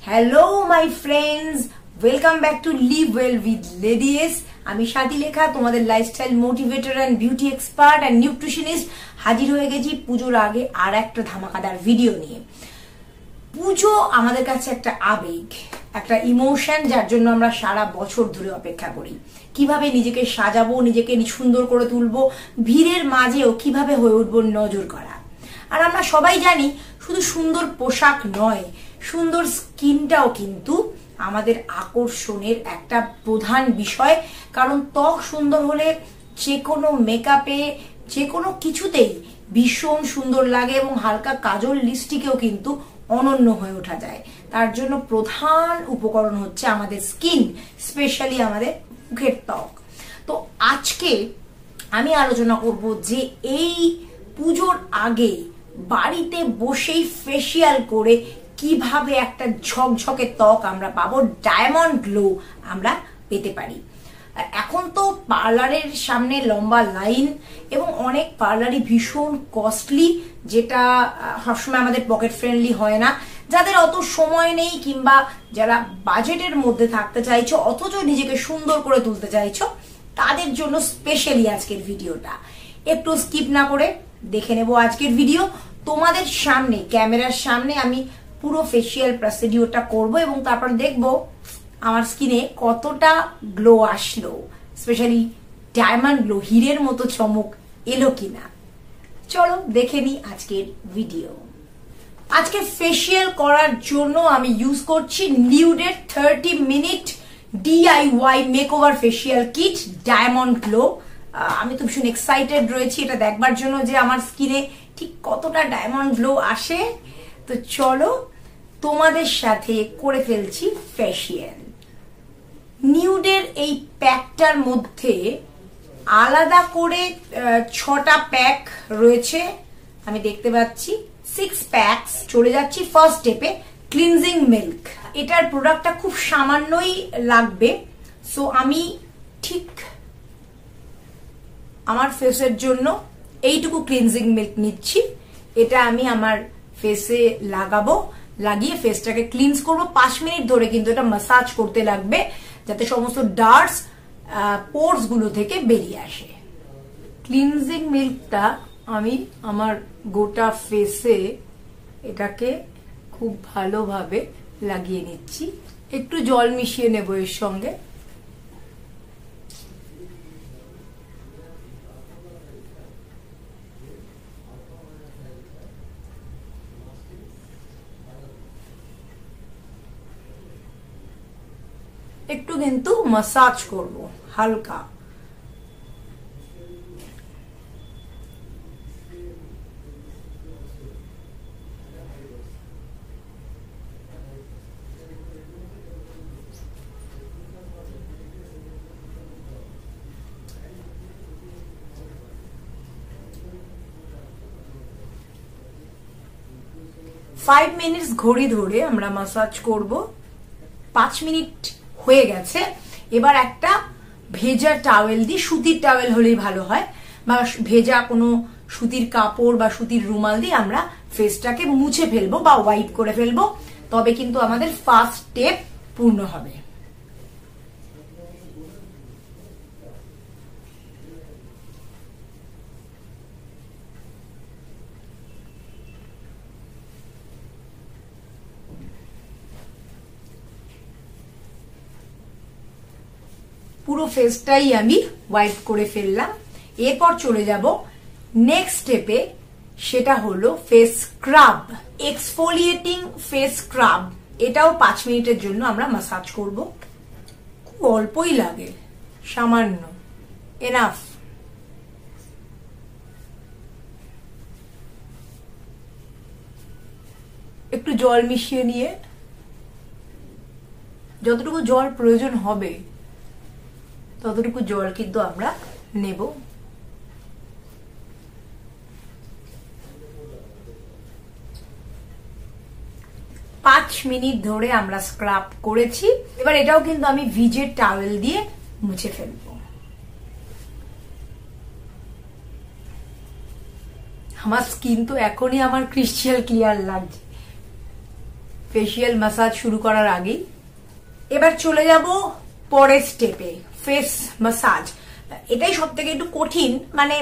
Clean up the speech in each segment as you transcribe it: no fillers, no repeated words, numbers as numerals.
Hello my friends, welcome back to live well with ladies. আমি স্বাতী লেখা, তোমাদের lifestyle motivator and beauty expert and nutritionist. হাজির হয়ে গেছি পুজোর আগে আর একটা ধামাকাদার ভিডিও নিয়ে। পুজো আমাদের কাছে একটা আবেগ, একটা ইমোশন, যার জন্য আমরা সারা বছর ধরে অপেক্ষা করি। কিভাবে নিজেকে সাজাবো, নিজেকে সুন্দর করে তুলবো, ভিড়ের মাঝেও কিভাবে হয়ে উঠবো নজর করা। আর আমরা সবাই জানি শুধু সুন্দর পোশাক নয়, সুন্দর স্কিনটাও কিন্তু আমাদের আকর্ষণের একটা প্রধান বিষয়। কারণ ত্বক সুন্দর হলে যে কোনো মেকআপে, যে কোনো কিছুতেই ভীষণ সুন্দর লাগে এবং হালকা কাজল লিপস্টিকেও কিন্তু অনন্য হয়ে ওঠা যায়। তার জন্য প্রধান উপকরণ হচ্ছে আমাদের স্কিন, স্পেশালি আমাদের মুখের ত্বক। তো আজকে আমি আলোচনা করব যে এই পুজোর আগে বাড়িতে বসেই ফেসিয়াল করে কিভাবে একটা ঝকঝকে ত্বক আমরা পাবো, ডায়মন্ড গ্লো আমরা পেতে পারি। এখন তো পার্লারের সামনে লম্বা লাইন এবং অনেক পার্লারই ভীষণ কস্টলি, যেটা সবসময় আমাদের পকেট ফ্রেন্ডলি হয় না। যাদের অত সময় নেই কিংবা যারা বাজেটের মধ্যে থাকতে চাইছো অথচ নিজেকে সুন্দর করে তুলতে চাইছো, তাদের জন্য স্পেশালি আজকের ভিডিওটা। একটু স্কিপ না করে দেখে নেব আজকের ভিডিও। তোমাদের সামনে, ক্যামেরার সামনে আমি পুরো ফেসিয়াল প্রসিডিওরটা করব এবং তারপর দেখবো আমার স্কিনে কতটা গ্লো আসলো, স্পেশালি ডায়মন্ড গ্লো, হীরের মতো চমক এলো কিনা। চলো দেখে নি আজকের ভিডিও। আজকে ফেসিয়াল করার জন্য আমি ইউজ করছি নিউডের 30 minute DIY makeover facial kit diamond glow. আমি তো ভীষণ এক্সাইটেড রয়েছি এটা দেখবার জন্য যে আমার স্কিনে ঠিক কতটা ডায়মন্ড গ্লো আসে। তো চলো তোমাদের সাথে করে ফেলছি ফেসিয়াল। নিউডের এই প্যাকটার মধ্যে আলাদা করে 6টা প্যাক রয়েছে, আমি দেখতে পাচ্ছি 6 প্যাকস। চলে যাচ্ছি ফার্স্ট স্টেপে, ক্লিনজিং মিল্ক। এটার প্রোডাক্টটা খুব সামান্যই লাগবে, সো আমি ঠিক আমার ফেসের জন্য এইটুকু ক্লিনজিং মিল্ক নিচ্ছি। এটা আমি আমার ফেসে লাগাবো, লাগিয়ে ফেসটাকে ক্লিনস করব 5 মিনিট ধরে। কিন্তু এটা ম্যাসাজ করতে লাগবে যাতে সমস্ত ডার্টস পোরস গুলো থেকে বেরিয়ে আসে। ক্লিনজিং মিল্কটা আমি আমার গোটা ফেসে এটাকে খুব ভালোভাবে লাগিয়ে নিচ্ছি। একটু জল মিশিয়ে নেব এর সঙ্গে। একটু কিন্তু ম্যাসাজ করব হালকা। ফাইভ মিনিটস ঘড়ি ধরে আমরা ম্যাসাজ করব। 5 মিনিট হয়ে গেছে। এবার একটা ভেজা টাওয়েল দিয়ে, সুতির টাওয়েল হলেই ভালো হয়, বা ভেজা কোনো সুতির কাপড় বা সুতির রুমাল দিয়ে আমরা ফেসটাকে মুছে ফেলবো বা ওয়াইপ করে ফেলবো। তবে কিন্তু আমাদের ফার্স্ট স্টেপ পূর্ণ হবে। পুরো ফেসটাই আমি ওয়াইপ করে ফেললাম। এরপর চলে যাব নেক্সট স্টেপে, সেটা হলো face scrub, exfoliating face scrub. এটাও 5 মিনিটের জন্য আমরা ম্যাসাজ করব। খুব অল্পই লাগে, সামান্য, এনাফ। একটু জল মিশিয়ে নিয়ে, যতটুকু জল প্রয়োজন হবে ততটুকু জল কিন্তু আমরা নেব। 5 মিনিট ধরে আমরা স্ক্রাব করেছি। এবার এটাও কিন্তু আমি ভিজের টাওয়েল দিয়ে মুছে ফেলবো। আমার স্কিন তো এখনই আমার ক্রিস্টাল ক্লিয়ার লাগছে। ফেসিয়াল ম্যাসাজ শুরু করার আগেই। এবার চলে যাব পরের স্টেপে, ফেস ম্যাসাজ। এটাই সব থেকে একটু কঠিন, মানে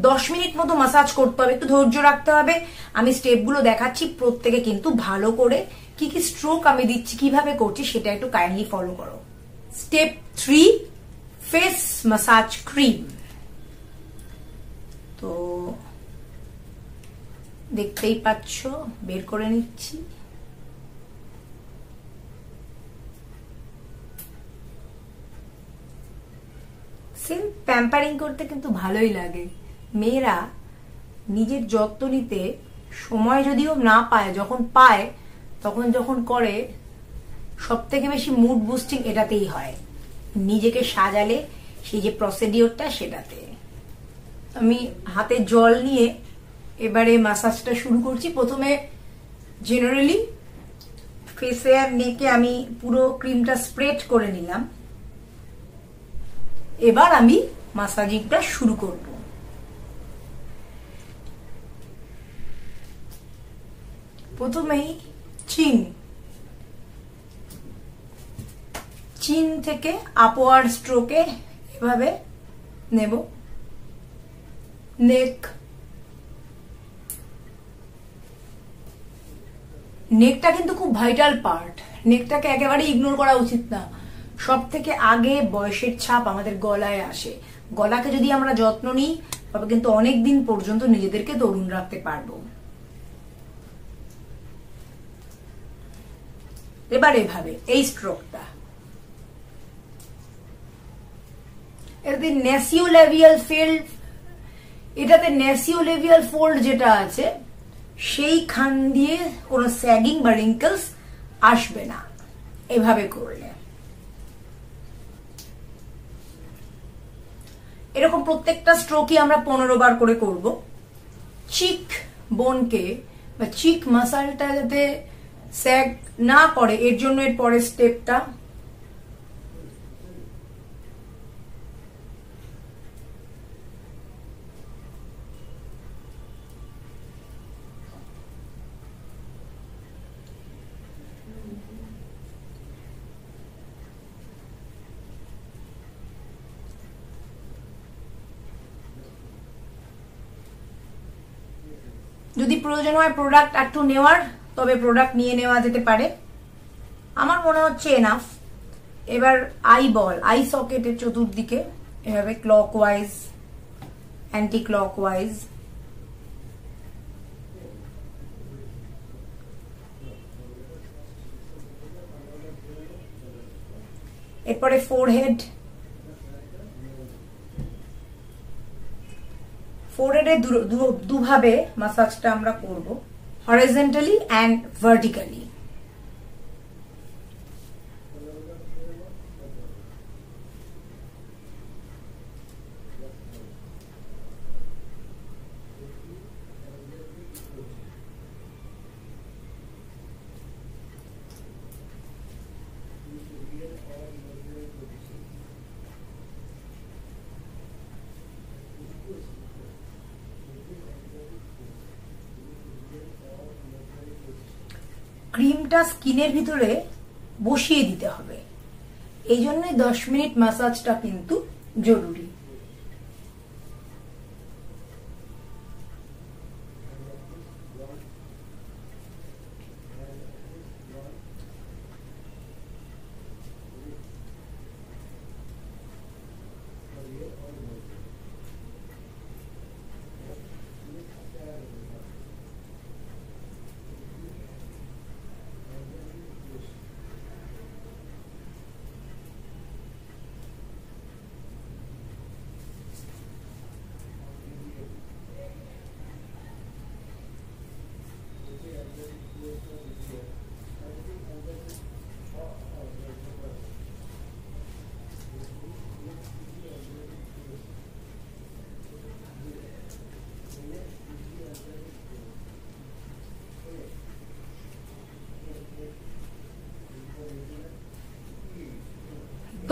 10 মিনিট মতো ম্যাসাজ করতে হবে, একটু ধৈর্য রাখতে হবে। আমি স্টেপগুলো দেখাচ্ছি, প্রত্যেকে কিন্তু ভালো করে কি কি স্ট্রোক আমি দিচ্ছি, কিভাবে করছি সেটা একটু কাইন্ডলি ফলো করো। Step 3, face massage cream. তো দেখতেই পাচ্ছ, বের করে নিচ্ছি। সেলফ প্যাম্পারিং করতে কিন্তু ভালোই লাগে। মেয়েরা নিজের যত্ন নিতে সময় যদিও না পায়, যখন পায় তখন যখন করে, সব থেকে বেশি মুড বুস্টিং এটাতেই হয়, নিজেকে সাজালে সেই যে প্রসিডিওরটা সেটাতে। আমি হাতে জল নিয়ে এবারে ম্যাসাজটা শুরু করছি। প্রথমে জেনারেলি ফেসে আর নেকে আমি পুরো ক্রিমটা স্প্রেড করে নিলাম। এবার আমি ম্যাসাজিংটা শুরু করব। প্রথমেই চিন থেকে আপওয়ার্ড স্ট্রোকে এভাবে নেব। নেকটা কিন্তু খুব ভাইটাল পার্ট, নেকটাকে একেবারে ইগনোর করা উচিত না। সব থেকে আগে বয়সের ছাপ আমাদের গলায় আসে। গলাকে যদি আমরা যত্ন নিই তবে কিন্তু অনেক দিন পর্যন্ত নিজেদেরকে তরুণ রাখতে পারবো। এবার এভাবে এই স্ট্রোকটা, এটাতে ন্যাসিওলেভিয়াল ফোল্ড, এটাতে ন্যাসিওলেভিয়াল ফোল্ড যেটা আছে সেইখান দিয়ে কোনো স্যাগিং বা রিঙ্কলস আসবে না এভাবে করলে। এরকম প্রত্যেকটা স্ট্রোকই আমরা 15 বার করে করব। চিক বোনকে বা চিক মাসলটা যাতে স্যাগ না করে এর জন্য এর পরের স্টেপটা, যদি প্রয়োজন হয় প্রোডাক্ট একটু নেওয়ার, তবে প্রোডাক্ট নিয়ে নেওয়া যেতে পারে। আমার মনে হচ্ছে এনাফ। এবার আই সকেটের চতুর্দিকে এভাবে ক্লকওয়াইজ, অ্যান্টি ক্লকওয়াইজ এরপরে ফোরহেডে দুভাবে ম্যাসাজটা আমরা করব, হরিজন্টালি অ্যান্ড ভার্টিক্যালি। ক্রিমটা স্কিনের ভিতরে বসিয়ে দিতে হবে, এই জন্যই 10 মিনিট ম্যাসাজটা কিন্তু জরুরি।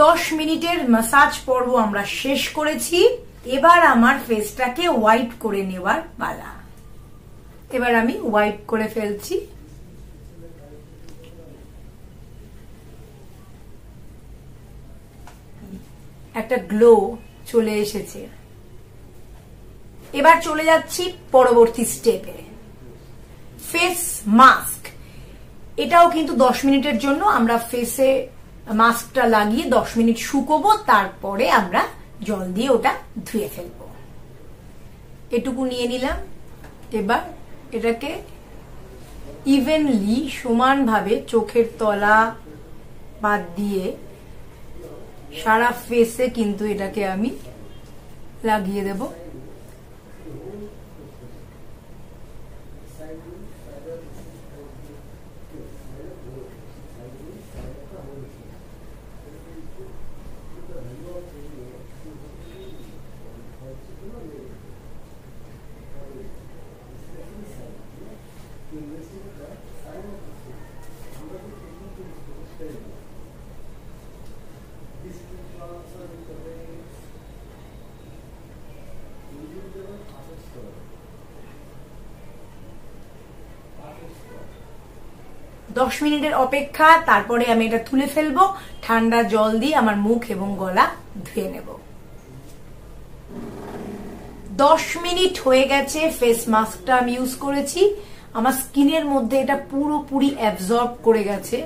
দশ মিনিটের ম্যাসাজ পর্ব আমরা শেষ করেছি। এবার আমার ফেসটাকে ওয়াইপ করে নেওয়ার পালা। এবার আমি ওয়াইপ করে ফেলছি। একটা গ্লো চলে এসেছে। এবার চলে যাচ্ছি পরবর্তী স্টেপে, ফেস মাস্ক। এটাও কিন্তু 10 মিনিটের জন্য আমরা ফেসে মাস্কটা লাগিয়ে 10 মিনিট শুকোবো, তারপরে আমরা জল দিয়ে ওটা ধুয়ে ফেলবো। এটুকু নিয়ে নিলাম। এবার এটাকে ইভেনলি সমানভাবে চোখের তলা বাদ দিয়ে সারা ফেসে কিন্তু এটাকে আমি লাগিয়ে দেব। দশ মিনিটের অপেক্ষা, তারপরে আমি এটা তুলে ফেলবো। ঠান্ডা জল দিয়ে আমার মুখ এবং গলা ধুয়ে নেব। 10 মিনিট হয়ে গেছে, ফেস মাস্কটা আমি ইউজ করেছি। আমার স্কিনের মধ্যে এটা পুরোপুরি অ্যাবজর্ব করে গেছে,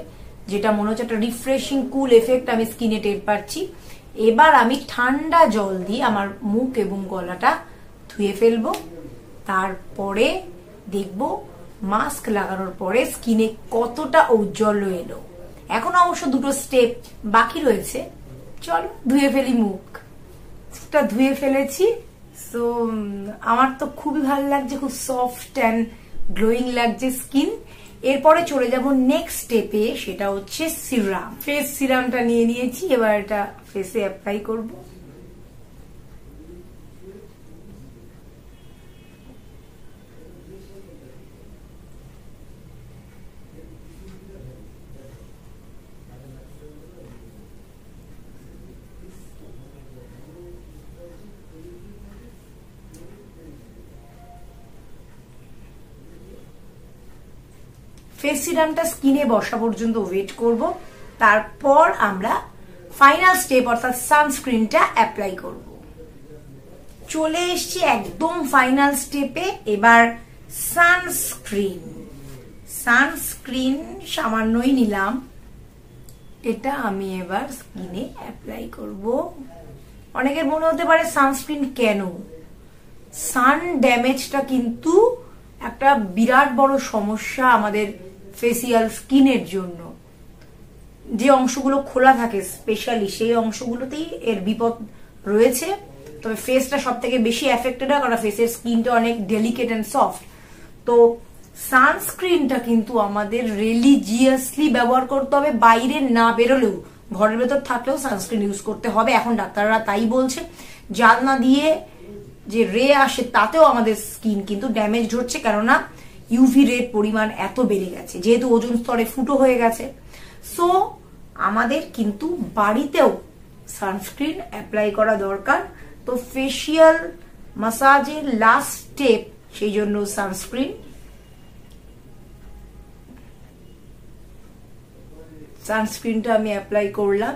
যেটা মনে হচ্ছে একটা রিফ্রেশিং কুল এফেক্ট আমি স্কিনে টের পাচ্ছি। এবার আমি ঠান্ডা জল দিয়ে আমার মুখ এবং গলাটা ধুয়ে ফেলবো। তারপরে দেখবো মাস্ক লাগানোর পরে স্কিনে কতটা ঔজ্জ্বল্য এলো। এখন অবশ্য দুটো স্টেপ বাকি রয়েছে, চলো ধুয়ে ফেলি। মুখটা ধুয়ে ফেলেছি। সো আমার তো খুবই ভালো লাগছে, খুব সফট অ্যান্ড গ্লোয়িং লাগছে স্কিন। এরপরে চলে যাব নেক্সট স্টেপে, সেটা হচ্ছে সিরাম। ফেস সিরামটা নিয়ে নিয়েছি, এবার এটা ফেসে অ্যাপ্লাই করব। ফেস সিরামটা স্কিনে বসা পর্যন্ত ওয়েট করব, তারপর আমরা ফাইনাল স্টেপ অর্থাৎ সানস্ক্রিনটা অ্যাপ্লাই করব। চলে এসছি একদম ফাইনাল স্টেপে। এবার সানস্ক্রিন সামান্যই নিলাম, এটা আমি এবার স্কিনে অ্যাপ্লাই করব। অনেকের মনে হতে পারে সানস্ক্রিন কেন? সান ড্যামেজটা কিন্তু একটা বিরাট বড় সমস্যা আমাদের ফেসিয়াল স্কিনের জন্য। যে অংশগুলো খোলা থাকে স্পেশালি সেই অংশগুলোতেই এর বিপদ রয়েছে। তবে ফেসটা সব থেকে বেশি এফেক্টেড হয়, কারণ ফেসের স্কিনটা অনেক ডেলিকেট এন্ড সফট। তো সানস্ক্রিনটা কিন্তু আমাদের রিলিজিয়াসলি ব্যবহার করতে হবে, বাইরে না বেরোলেও, ঘরের ভেতর থাকলেও সানস্ক্রিন ইউজ করতে হবে। এখন ডাক্তাররা তাই বলছে। জানলা দিয়ে যে রে আসে তাতেও আমাদের স্কিন কিন্তু ড্যামেজড হচ্ছে, কেননা ইউভি রের পরিমাণ এত বেড়ে গেছে, যেহেতু ওজোন স্তরে ফুটো হয়ে গেছে। সো আমাদের কিন্তু বাড়িতেও সানস্ক্রিন অ্যাপ্লাই করা দরকার। তো ফেসিয়াল মাসাজের লাস্ট স্টেপ, সেই জন্য সানস্ক্রিনটা আমি অ্যাপ্লাই করলাম।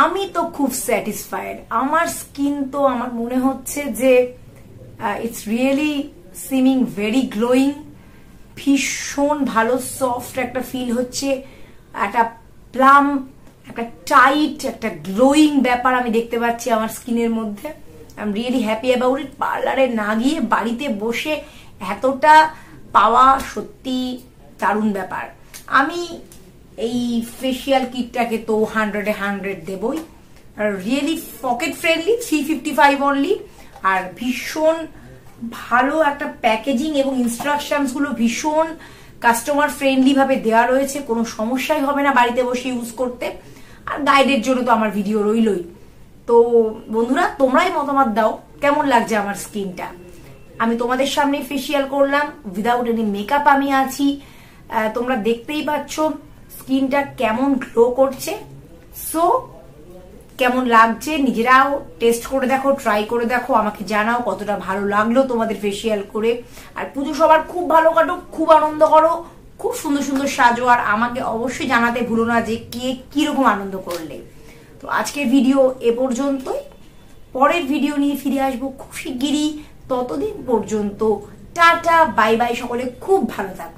আমি তো খুব স্যাটিসফাইড। আমার স্কিন তো আমার মনে হচ্ছে যে ইটস রিয়েলি সিমিং ভেরি গ্লোয়িং। ভীষণ ভালো সফট একটা ফিল হচ্ছে, একটা প্লাম, একটা টাইট, একটা গ্লোয়িং ব্যাপার আমি দেখতে পাচ্ছি আমার স্কিনের মধ্যে। I am really happy about it. পার্লারে না গিয়ে বাড়িতে বসে এতটা পাওয়া সত্যি দারুণ ব্যাপার। আমি এই ফেসিয়াল কিটটাকে তো 100-এ 100 দেবই। Really pocket friendly, 355 only. আর ভীষণ ভালো একটা প্যাকেজিং এবং ইনস্ট্রাকশনস গুলো ভীষণ কাস্টমার ফ্রেন্ডলি ভাবে দেওয়া রয়েছে, কোনো সমস্যাই হবে না বাড়িতে বসে ইউজ করতে। আর গাইডের জন্য তো আমার ভিডিও রইলই। তো বন্ধুরা, তোমরাই মতামত দাও কেমন লাগছে আমার স্কিনটা। আমি তোমাদের সামনে ফেসিয়াল করলাম, উইদাউট এনি মেকআপ আমি আছি। তোমরা দেখতেই পাচ্ছ স্কিনটা কেমন গ্লো করছে। সো কেমন লাগছে নিজেরাও টেস্ট করে দেখো, ট্রাই করে দেখো, আমাকে জানাও কতটা ভালো লাগলো তোমাদের ফেসিয়াল করে। আর পুজো সবার খুব ভালো কাটুক, খুব আনন্দ করো, খুব সুন্দর সুন্দর সাজো, আর আমাকে অবশ্যই জানাতে ভুলো না যে কে কিরকম আনন্দ করলে। তো আজকের ভিডিও এ পর্যন্তই, পরের ভিডিও নিয়ে ফিরে আসবো খুব শিগগিরই। ততদিন পর্যন্ত টাটা, বাই বাই, সকলে খুব ভালো থাকো।